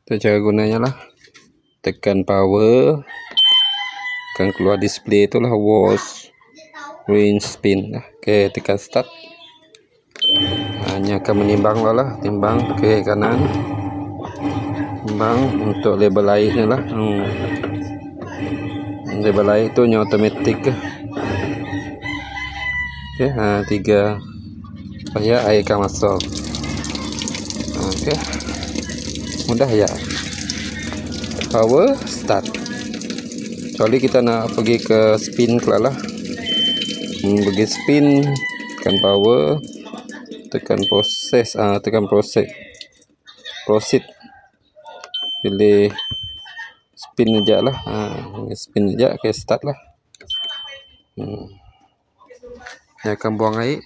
Itu cara gunanya lah. Tekan power, akan keluar display itulah wash, rinse, spin. Oke, tekan start. Hanya akan menimbang lah, timbang ke kanan, timbang untuk label airnya lah. Label air itu nya automatic. Oke, 3 supaya air akan masuk. Oke, mudah ya. Power start. Kecuali kita nak pergi ke spin lah. Pergi spin, tekan power, tekan proses, tekan proceed, pilih spin aja lah. Spin aja, ke start lah. Dia akan buang air.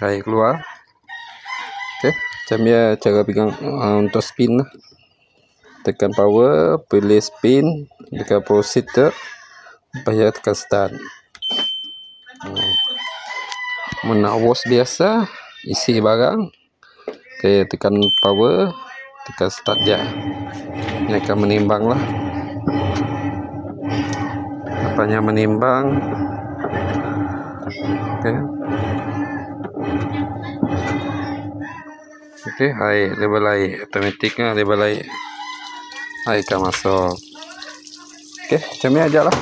Air keluar. Oke, macam ya cara pegang untuk spin lah. Tekan power, pilih spin, tekan proceed supaya tekan start. Nak wash biasa, isi barang. Oke, tekan power, tekan start je. Ini akan menimbang lah. Apanya menimbang. Oke, air, label air, otomatiknya label air akan masuk. Oke, macam ni aja lah.